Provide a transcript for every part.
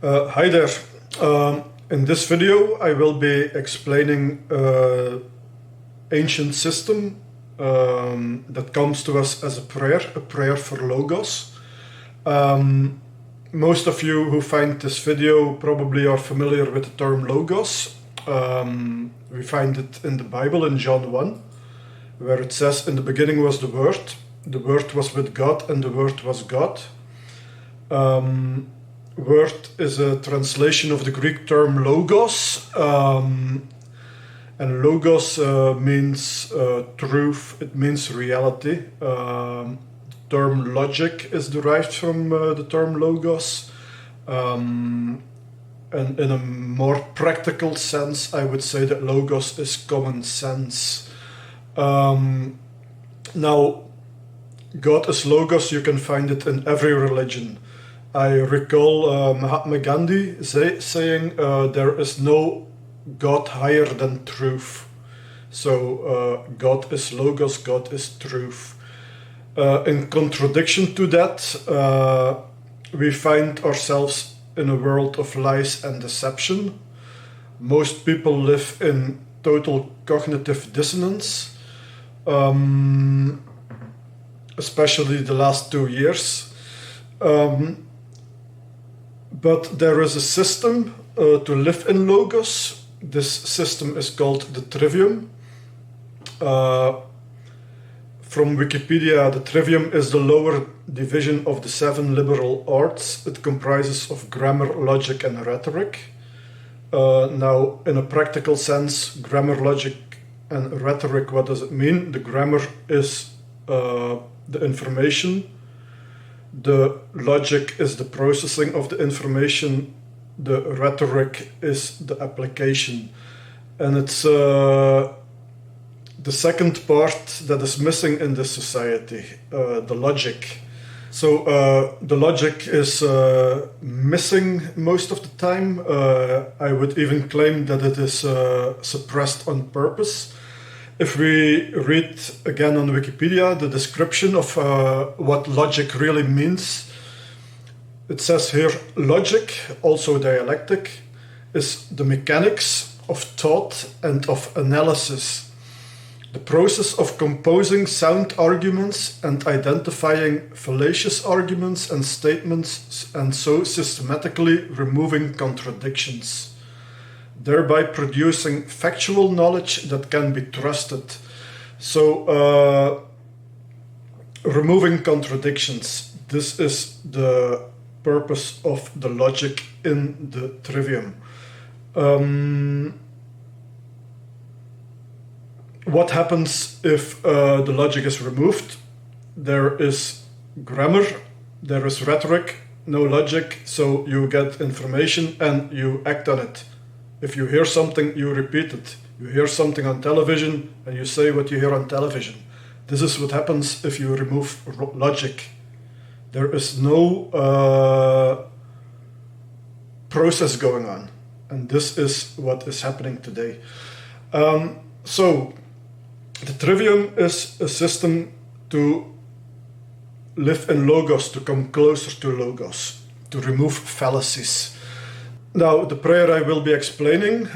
Hi there. In this video I will be explaining an ancient system that comes to us as a prayer for Logos. Most of you who find this video probably are familiar with the term Logos. We find it in the Bible in John 1, where it says, "In the beginning was the Word was with God, and the Word was God." Word is a translation of the Greek term logos, and logos means truth, it means reality. Term logic is derived from the term logos, and in a more practical sense I would say that logos is common sense. Now, God is logos, you can find it in every religion. I recall Mahatma Gandhi saying there is no God higher than truth. So God is logos, God is truth. In contradiction to that, we find ourselves in a world of lies and deception. Most people live in total cognitive dissonance, especially the last 2 years. But there is a system to live in logos. This system is called the trivium. From Wikipedia, the trivium is the lower division of the 7 liberal arts. It comprises of grammar, logic and rhetoric. Now, in a practical sense, grammar, logic and rhetoric, what does it mean? The grammar is the information. The logic is the processing of the information. The rhetoric is the application. And it's the second part that is missing in this society, the logic. So the logic is missing most of the time. I would even claim that it is suppressed on purpose. If we read again on Wikipedia the description of what logic really means, it says here, logic, also dialectic, is the mechanics of thought and of analysis, the process of composing sound arguments and identifying fallacious arguments and statements, and so systematically removing contradictions, thereby producing factual knowledge that can be trusted. So, removing contradictions. This is the purpose of the logic in the trivium. What happens if the logic is removed? There is grammar, there is rhetoric, no logic, so you get information and you act on it. If you hear something, you repeat it. You hear something on television and you say what you hear on television. This is what happens if you remove logic. There is no process going on. And this is what is happening today. So, the trivium is a system to live in logos, to come closer to logos, to remove fallacies. Now, the prayer I will be explaining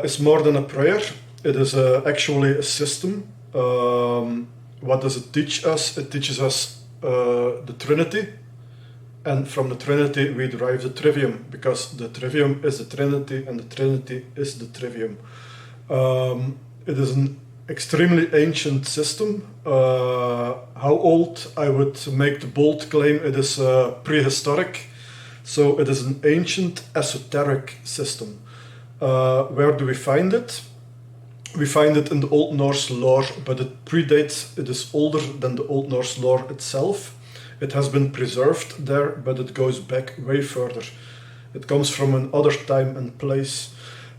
is more than a prayer. It is actually a system. What does it teach us? It teaches us the Trinity. And from the Trinity we derive the trivium, because the trivium is the Trinity and the Trinity is the trivium. It is an extremely ancient system. How old? I would make the bold claim it is prehistoric. So it is an ancient esoteric system. Where do we find it? We find it in the Old Norse lore, but it predates, it is older than the Old Norse lore itself. It has been preserved there, but it goes back way further. It comes from another time and place.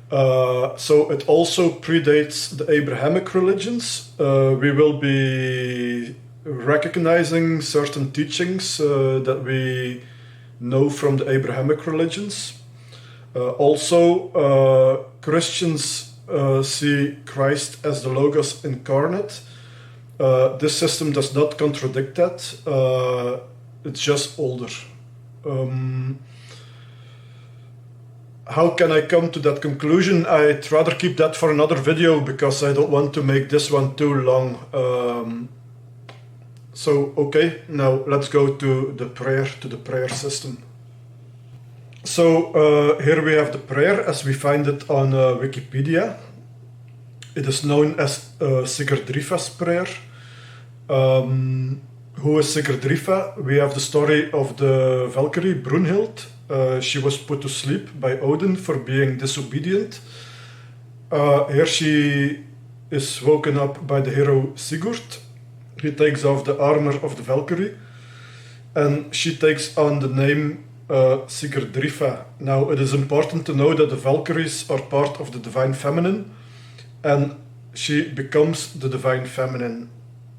So it also predates the Abrahamic religions. We will be recognizing certain teachings that we know from the Abrahamic religions. Also, Christians see Christ as the Logos incarnate. This system does not contradict that. It's just older. how can I come to that conclusion? I'd rather keep that for another video because I don't want to make this one too long. So, okay, now let's go to the prayer system. So here we have the prayer as we find it on Wikipedia. It is known as Sigrdrifa's prayer. Who is Sigrdrifa? We have the story of the Valkyrie Brunhild. She was put to sleep by Odin for being disobedient. Here she is woken up by the hero Sigurd. He takes off the armor of the Valkyrie and she takes on the name Sigrdrifa. Now it is important to know that the Valkyries are part of the Divine Feminine and she becomes the Divine Feminine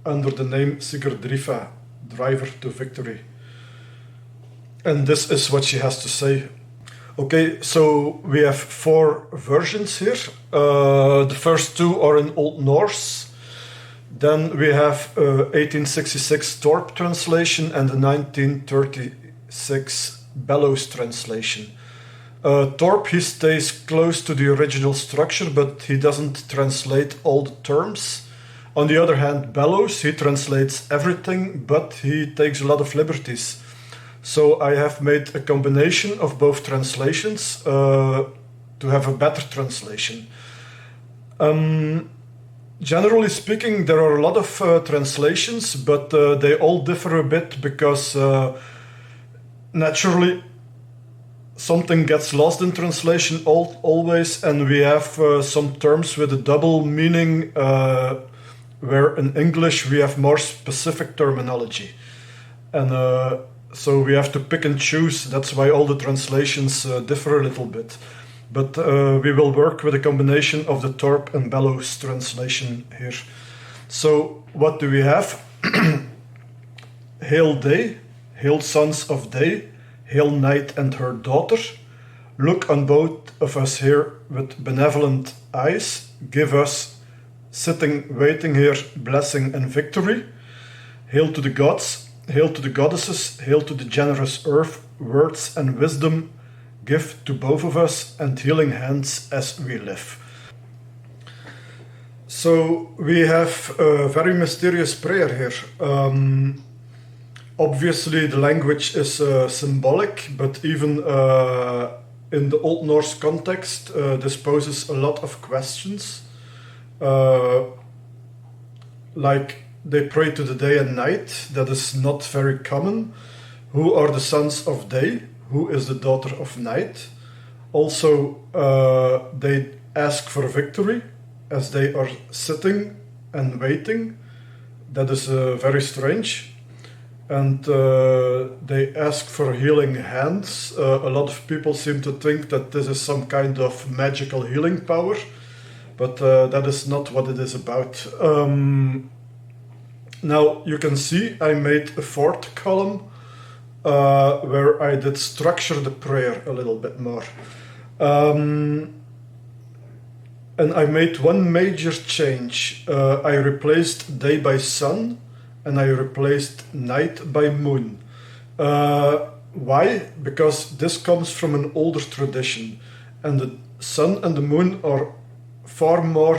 under the name Sigrdrifa, driver to victory. And this is what she has to say. Okay, so we have 4 versions here. The first 2 are in Old Norse. Then we have 1866 Thorpe translation and the 1936 Bellows translation. Thorpe, he stays close to the original structure, but he doesn't translate all the terms. On the other hand, Bellows, he translates everything, but he takes a lot of liberties. So I have made a combination of both translations to have a better translation. Generally speaking, there are a lot of translations, but they all differ a bit because naturally something gets lost in translation always, and we have some terms with a double meaning where in English we have more specific terminology. And so we have to pick and choose. That's why all the translations differ a little bit. But we will work with a combination of the Thorpe and Bellows translation here. So what do we have? Hail day, hail sons of day, hail night and her daughter. Look on both of us here with benevolent eyes. Give us, sitting, waiting here, blessing and victory. Hail to the gods, hail to the goddesses, hail to the generous earth, words and wisdom. Give to both of us and healing hands as we live. So we have a very mysterious prayer here. Obviously the language is symbolic, but even in the Old Norse context, this poses a lot of questions. Like they pray to the day and night, that is not very common. Who are the sons of day? Who is the daughter of night? Also, they ask for victory as they are sitting and waiting. That is very strange. And they ask for healing hands. A lot of people seem to think that this is some kind of magical healing power, but that is not what it is about. Now you can see I made a 4th column where I did structure the prayer a little bit more. And I made one major change. I replaced day by sun and I replaced night by moon. Why? Because this comes from an older tradition and the sun and the moon are far more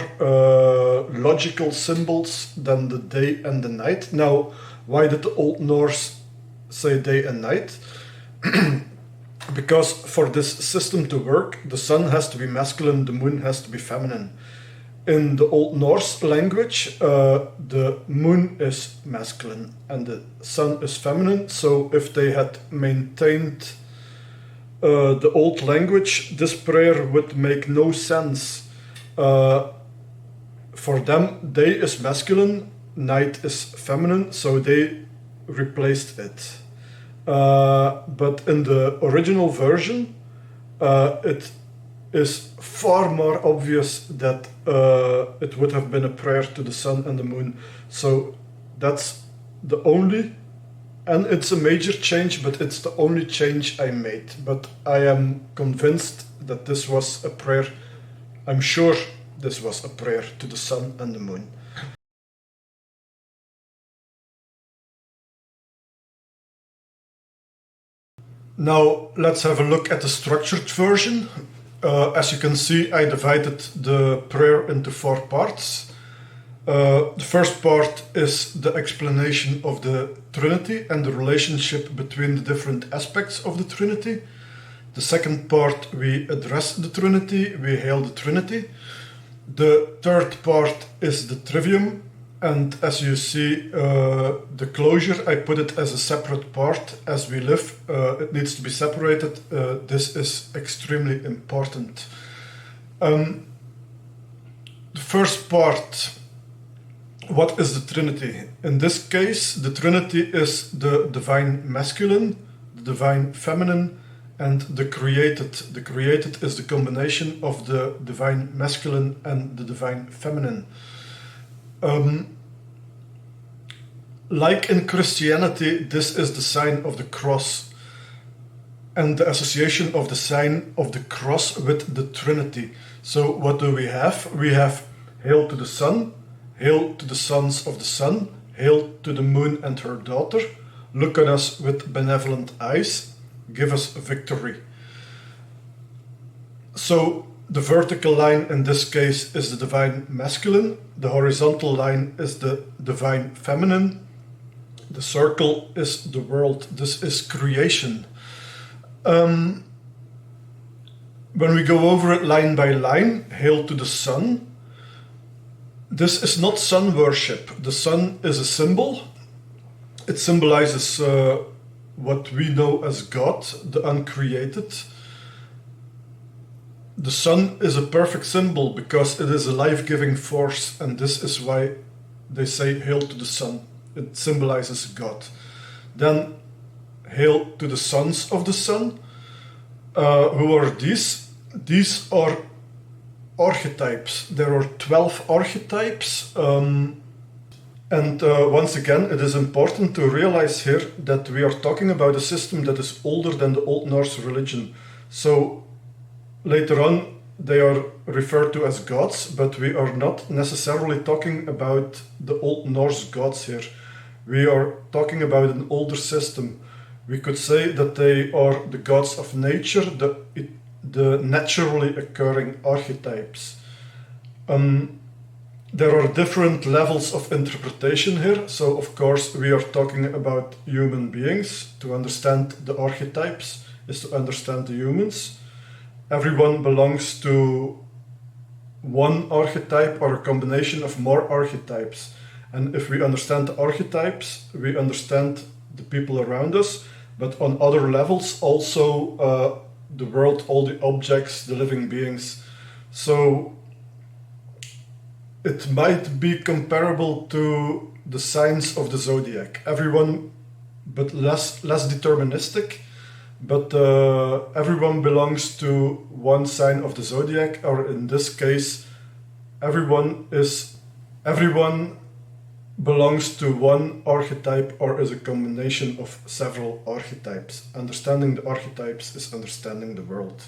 logical symbols than the day and the night. Now, why did the Old Norse say day and night? Because for this system to work, the sun has to be masculine, the moon has to be feminine. In the Old Norse language, the moon is masculine and the sun is feminine. So if they had maintained the old language, this prayer would make no sense. For them, day is masculine, night is feminine, so they replaced it. But in the original version, it is far more obvious that it would have been a prayer to the sun and the moon. So that's the only, and it's a major change, but it's the only change I made. But I am convinced that this was a prayer. I'm sure this was a prayer to the sun and the moon. Now let's have a look at the structured version. As you can see, I divided the prayer into 4 parts. The first part is the explanation of the Trinity and the relationship between the different aspects of the Trinity. The second part, we address the Trinity, we hail the Trinity. The third part is the trivium, and as you see, the closure, I put it as a separate part. As we live, it needs to be separated. This is extremely important. The first part, what is the Trinity? In this case, the Trinity is the divine masculine, the divine feminine, and the created. The created is the combination of the divine masculine and the divine feminine. Like in Christianity, this is the sign of the cross and the association of the sign of the cross with the Trinity. So what do we have? We have hail to the sun, hail to the sons of the sun, hail to the moon and her daughter, look on us with benevolent eyes, give us victory. So the vertical line in this case is the divine masculine, the horizontal line is the divine feminine, the circle is the world, this is creation. When we go over it line by line, hail to the sun. This is not sun worship. The sun is a symbol. It symbolizes what we know as God, the uncreated. The sun is a perfect symbol because it is a life-giving force, and this is why they say hail to the sun. It symbolizes God. Then hail to the sons of the sun. Who are these? These are archetypes. There are 12 archetypes. Once again, it is important to realize here that we are talking about a system that is older than the Old Norse religion. So later on, they are referred to as gods, but we are not necessarily talking about the Old Norse gods here. We are talking about an older system. We could say that they are the gods of nature, the naturally occurring archetypes. There are different levels of interpretation here. So, of course, we are talking about human beings. To understand the archetypes is to understand the humans. Everyone belongs to one archetype or a combination of more archetypes. And if we understand the archetypes, we understand the people around us, but on other levels also the world, all the objects, the living beings. So it might be comparable to the signs of the zodiac. Everyone, but less deterministic, but everyone belongs to one sign of the zodiac, or in this case, everyone belongs to one archetype or is a combination of several archetypes. Understanding the archetypes is understanding the world.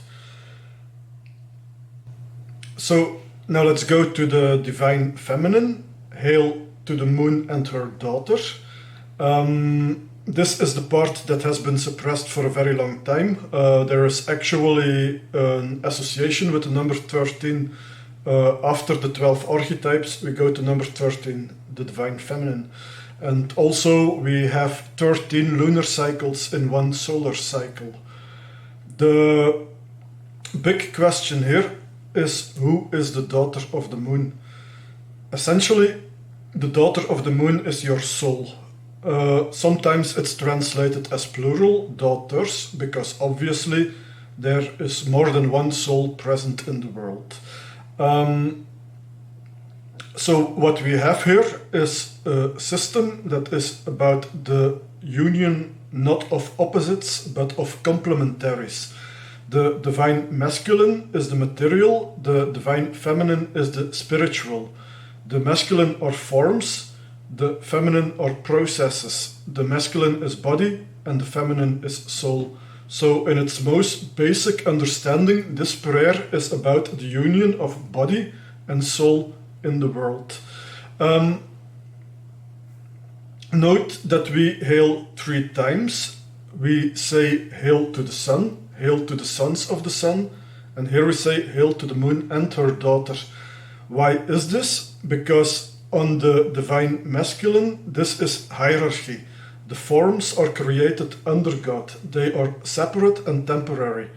So now let's go to the divine feminine. Hail to the moon and her daughter. This is the part that has been suppressed for a very long time. There is actually an association with the number 13. After the 12 archetypes, we go to number 13, the divine feminine. And also we have 13 lunar cycles in one solar cycle. The big question here is, who is the daughter of the moon? Essentially, the daughter of the moon is your soul. Sometimes it's translated as plural, daughters, because obviously there is more than one soul present in the world. So what we have here is a system that is about the union not of opposites but of complementaries. The divine masculine is the material, the divine feminine is the spiritual. The masculine are forms, the feminine are processes. The masculine is body and the feminine is soul. So in its most basic understanding, this prayer is about the union of body and soul in the world. Note that we hail 3 times. We say hail to the sun, hail to the sons of the sun, And here we say, "Hail to the moon and her daughter." Why is this? Because on the divine masculine, this is hierarchy. The forms are created under God. They are separate and temporary.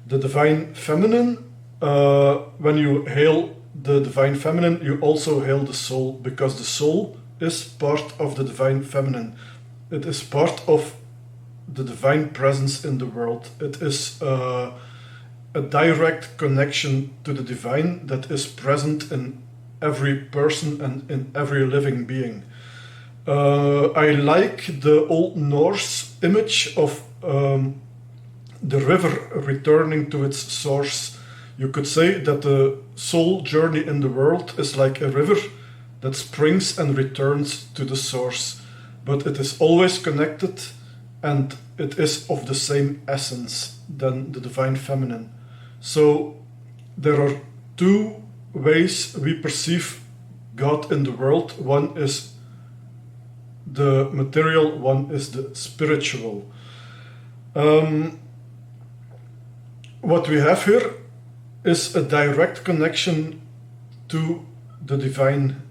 The divine feminine, when you hail the divine feminine, you also hail the soul, because the soul is part of the divine feminine. It is part of the divine presence in the world. It is a direct connection to the divine that is present in every person and in every living being. I like the Old Norse image of the river returning to its source. You could say that the soul journey in the world is like a river that springs and returns to the source, but it is always connected and it is of the same essence than the divine feminine. So there are two ways we perceive God in the world. One is the material, one is the spiritual. What we have here is a direct connection to the divine.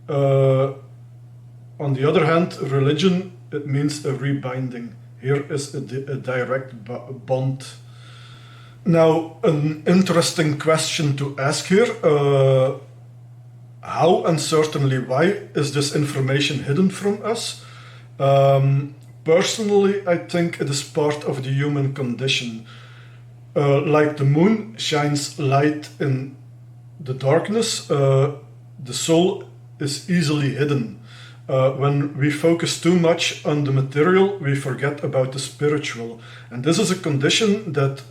On the other hand, religion, it means a rebinding. Here is a direct bond. Now, an interesting question to ask here. How and certainly why is this information hidden from us? Personally, I think it is part of the human condition. Like the moon shines light in the darkness, the soul is easily hidden. When we focus too much on the material, we forget about the spiritual. And this is a condition that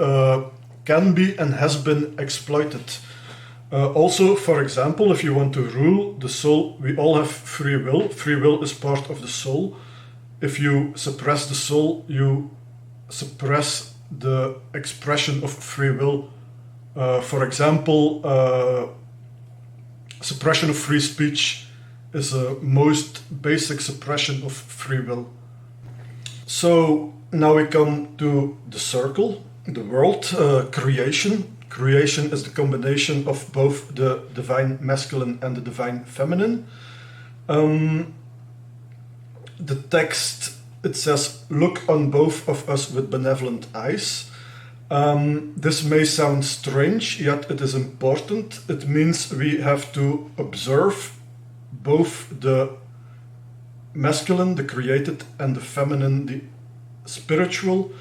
can be and has been exploited. Also, for example, if you want to rule the soul, we all have free will. Free will is part of the soul. If you suppress the soul, you suppress the expression of free will. For example, suppression of free speech is a most basic suppression of free will. So now we come to the circle, the world, creation. Creation is the combination of both the divine masculine and the divine feminine. The text, it says, "Look on both of us with benevolent eyes." This may sound strange, yet it is important. It means we have to observe both the masculine, the created, and the feminine, the spiritual,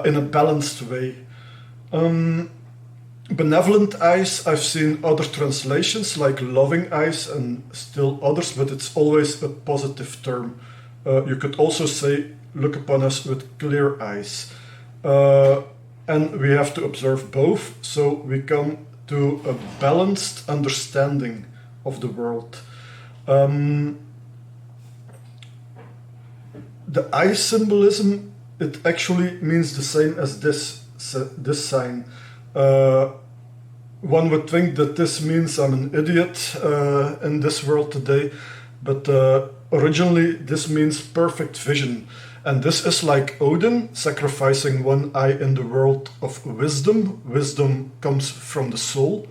in a balanced way. Benevolent eyes, I've seen other translations like loving eyes and still others, but it's always a positive term. You could also say, look upon us with clear eyes. And we have to observe both, so we come to a balanced understanding of the world. The eye symbolism, it actually means the same as this sign. One would think that this means I'm an idiot in this world today, but originally this means perfect vision. And this is like Odin sacrificing one eye in the world of wisdom. Wisdom comes from the soul.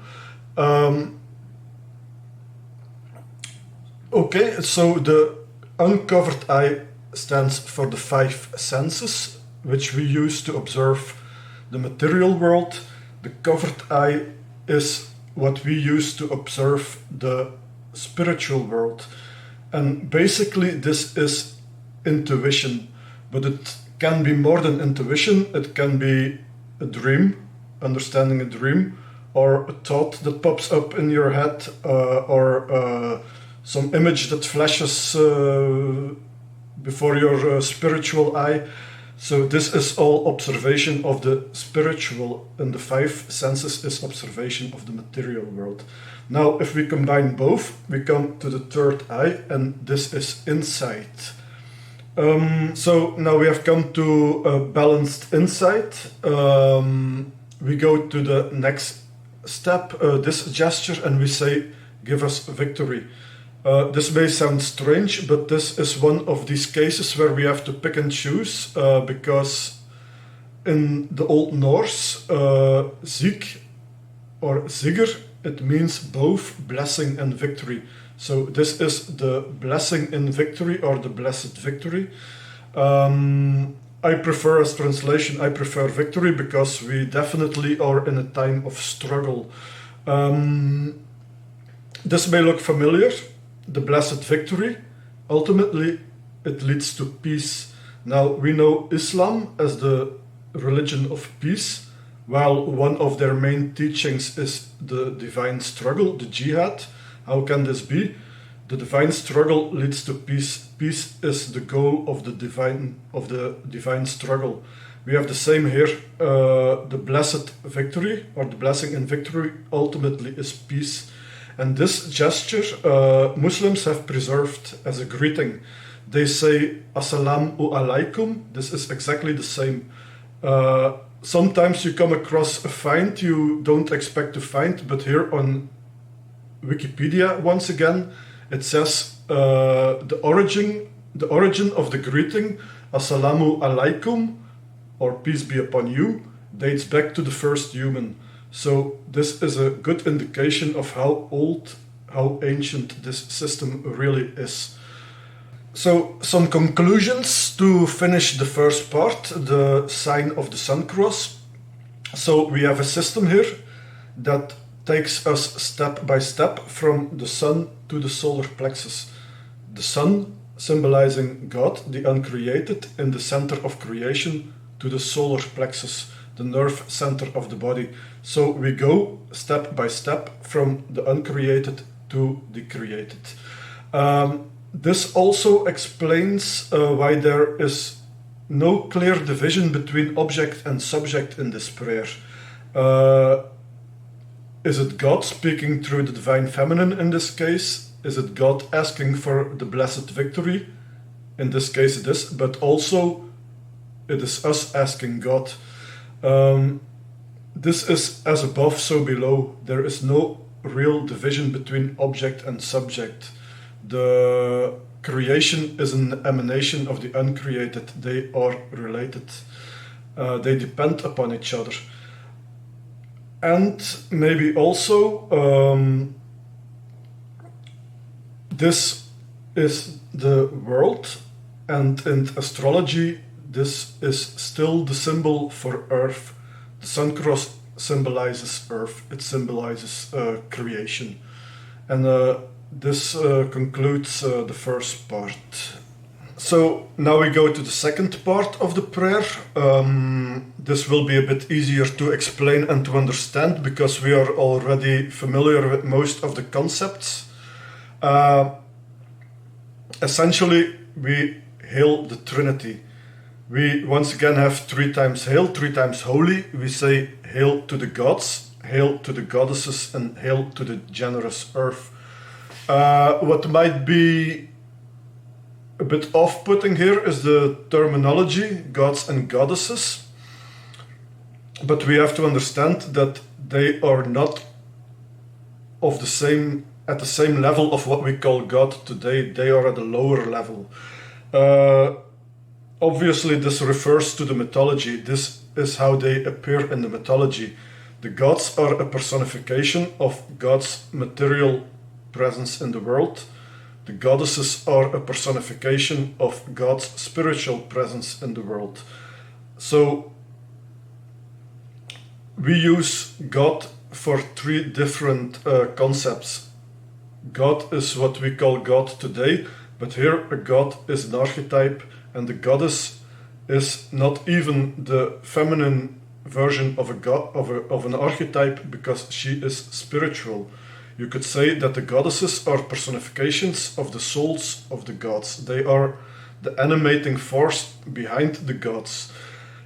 Okay, so the uncovered eye stands for the five senses, which we use to observe the material world. The covered eye is what we use to observe the spiritual world. And basically this is intuition, but it can be more than intuition. It can be a dream, understanding a dream, or a thought that pops up in your head, or some image that flashes before your spiritual eye. So this is all observation of the spiritual, and the five senses is observation of the material world. Now, if we combine both, we come to the third eye, and this is insight. So now we have come to a balanced insight. We go to the next step, this gesture, and we say, "Give us victory." This may sound strange, but this is one of these cases where we have to pick and choose, because in the Old Norse, Sig or Sigr, it means both blessing and victory. So this is the blessing in victory or the blessed victory. I prefer as translation, I prefer victory because we definitely are in a time of struggle. This may look familiar, the blessed victory. Ultimately, it leads to peace. Now, we know Islam as the religion of peace, while one of their main teachings is the divine struggle, the jihad. How can this be? The divine struggle leads to peace. Peace is the goal of the divine struggle. We have the same here. The blessed victory or the blessing in victory ultimately is peace. And this gesture Muslims have preserved as a greeting. They say Assalamu alaikum. This is exactly the same. Sometimes you come across a find you don't expect to find, but here on Wikipedia, once again, it says the origin of the greeting Assalamu alaikum, or peace be upon you, dates back to the first human. So this is a good indication of how old, how ancient this system really is. So some conclusions to finish the first part, the sign of the sun cross. So we have a system here that takes us step by step from the sun to the solar plexus. The sun symbolizing God, the uncreated, in the center of creation, to the solar plexus, the nerve center of the body. So we go step by step from the uncreated to the created. This also explains why there is no clear division between object and subject in this prayer. Is it God speaking through the divine feminine in this case? Is it God asking for the blessed victory? In this case it is, but also it is us asking God. This is as above, so below. There is no real division between object and subject. The creation is an emanation of the uncreated. They are related. They depend upon each other. And maybe also, this is the world, and in astrology, this is still the symbol for Earth. The sun cross symbolizes Earth. It symbolizes creation. And this concludes the first part. So now we go to the second part of the prayer. This will be a bit easier to explain and to understand because we are already familiar with most of the concepts. Essentially, we hail the Trinity. We once again have 3 times hail, 3 times holy. We say hail to the gods, hail to the goddesses, and hail to the generous earth. What might be a bit off-putting here is the terminology, gods and goddesses. But we have to understand that they are not at the same level of what we call God today. They are at a lower level. Obviously, this refers to the mythology. This is how they appear in the mythology. The gods are a personification of God's material presence in the world. The goddesses are a personification of God's spiritual presence in the world. So we use God for 3 different concepts. God is what we call God today, but here a god is an archetype, and the goddess is not even the feminine version of an archetype because she is spiritual. You could say that the goddesses are personifications of the souls of the gods. They are the animating force behind the gods.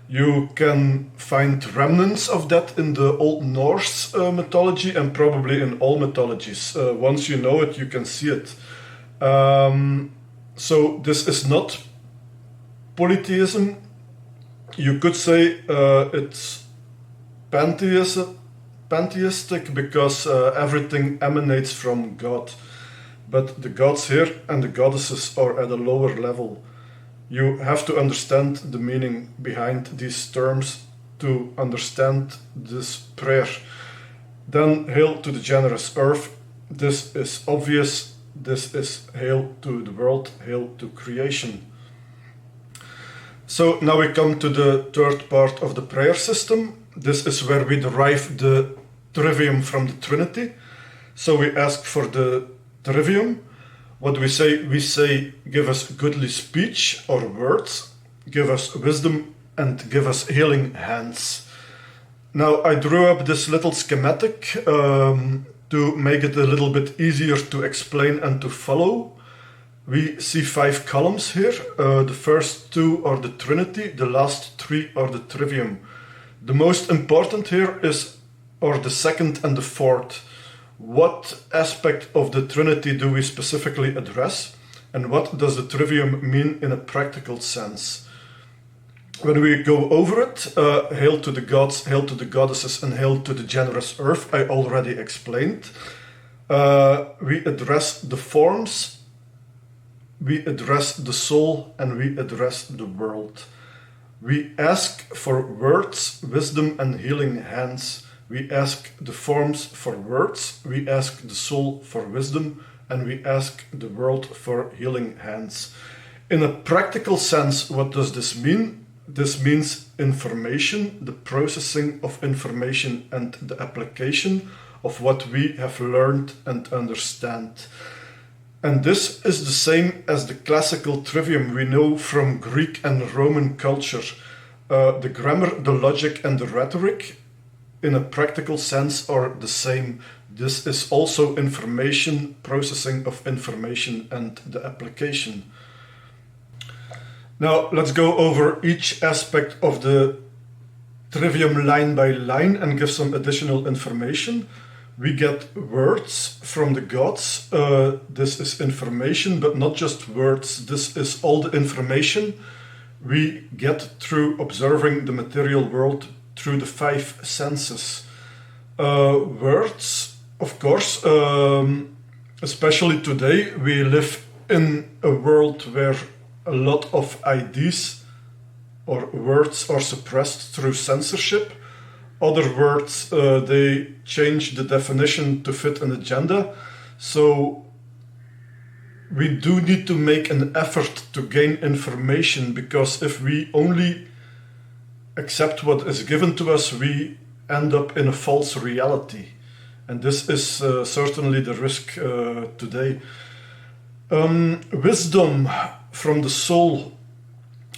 You can find remnants of that in the Old Norse mythology and probably in all mythologies. Once you know it, you can see it. So this is not polytheism. You could say it's pantheistic because everything emanates from God. But the gods here and the goddesses are at a lower level. You have to understand the meaning behind these terms to understand this prayer. Then hail to the generous earth. This is obvious. This is hail to the world, hail to creation. So now we come to the third part of the prayer system. This is where we derive the trivium from the trinity. So we ask for the trivium. What do we say? We say, give us goodly speech or words, give us wisdom, and give us healing hands. Now I drew up this little schematic to make it a little bit easier to explain and to follow. We see 5 columns here. The first 2 are the trinity, the last 3 are the trivium. The most important here are the second and the fourth. What aspect of the trinity do we specifically address? And what does the trivium mean in a practical sense? When we go over it, hail to the gods, hail to the goddesses, and hail to the generous earth, I already explained. We address the forms, we address the soul, and we address the world. We ask for words, wisdom, and healing hands. We ask the forms for words, we ask the soul for wisdom, and we ask the world for healing hands. In a practical sense, what does this mean? This means information, the processing of information and the application of what we have learned and understand. And this is the same as the classical trivium we know from Greek and Roman culture. The grammar, the logic, and the rhetoric in a practical sense are the same. This is also information, processing of information, and the application. Now let's go over each aspect of the trivium line by line and give some additional information. We get words from the gods. This is information, but not just words. This is all the information we get through observing the material world through the 5 senses. Words, of course, especially today, we live in a world where a lot of ideas or words are suppressed through censorship. Other words, they change the definition to fit an agenda. So we do need to make an effort to gain information, because if we only accept what is given to us, we end up in a false reality. And this is certainly the risk today. Wisdom from the soul.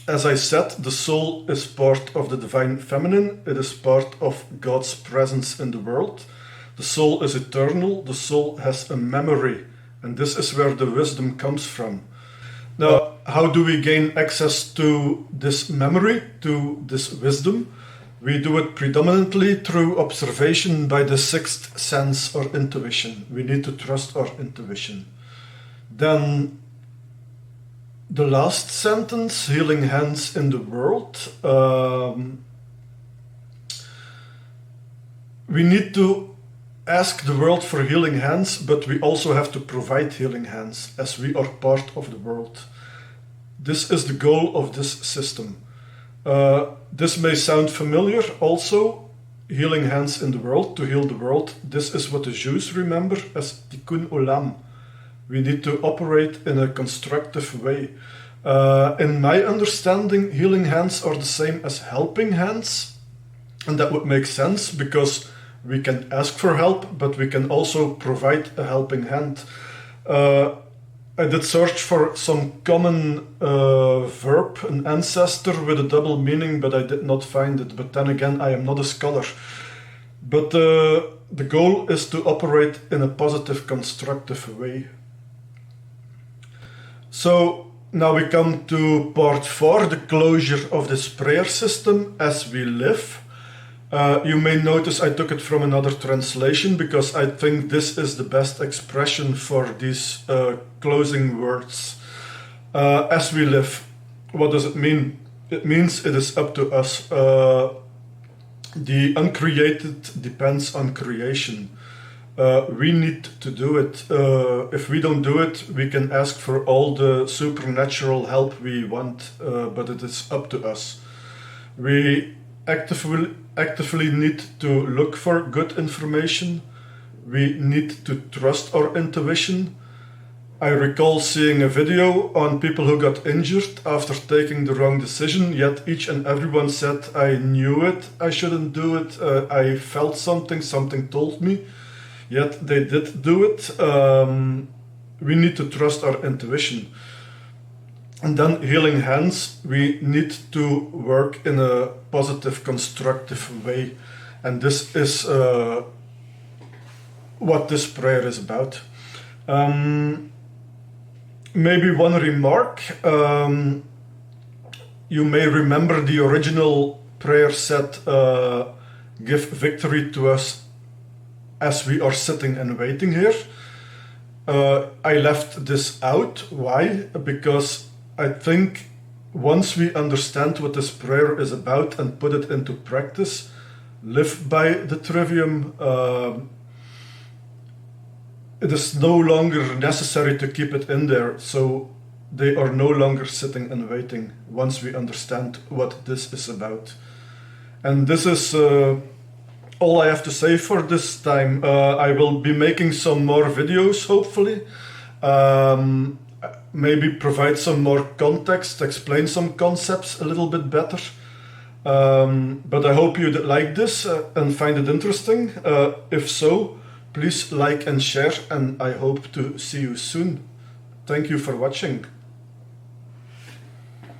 As I said, the soul is part of the divine feminine. It is part of God's presence in the world. The soul is eternal. The soul has a memory. And this is where the wisdom comes from. Now, how do we gain access to this memory, to this wisdom? We do it predominantly through observation by the 6th sense or intuition. We need to trust our intuition. Then the last sentence, healing hands in the world. We need to ask the world for healing hands, but we also have to provide healing hands, as we are part of the world. This is the goal of this system. This may sound familiar also, healing hands in the world, to heal the world. This is what the Jews remember as tikkun olam. We need to operate in a constructive way. In my understanding, healing hands are the same as helping hands. And that would make sense, because we can ask for help, but we can also provide a helping hand. I did search for some common verb, an ancestor with a double meaning, but I did not find it. But then again, I am not a scholar. But the goal is to operate in a positive, constructive way. So now we come to part 4, the closure of this prayer system as we live. You may notice I took it from another translation, because I think this is the best expression for these closing words. As we live, what does it mean? It means it is up to us. The uncreated depends on creation. We need to do it. If we don't do it, we can ask for all the supernatural help we want, but it is up to us. We actively need to look for good information. We need to trust our intuition. I recall seeing a video on people who got injured after taking the wrong decision, yet each and everyone said, I knew it, I shouldn't do it, I felt something, something told me, yet they did do it. We need to trust our intuition. And then healing hands, we need to work in a positive, constructive way. And this is what this prayer is about. Maybe one remark. You may remember the original prayer said, give victory to us as we are sitting and waiting here. I left this out. Why? Because I think once we understand what this prayer is about and put it into practice, live by the trivium, it is no longer necessary to keep it in there, so they are no longer sitting and waiting once we understand what this is about. And this is all I have to say for this time. I will be making some more videos, hopefully. Maybe provide some more context, explain some concepts a little bit better. But I hope you like this and find it interesting. If so, please like and share, and I hope to see you soon. Thank you for watching.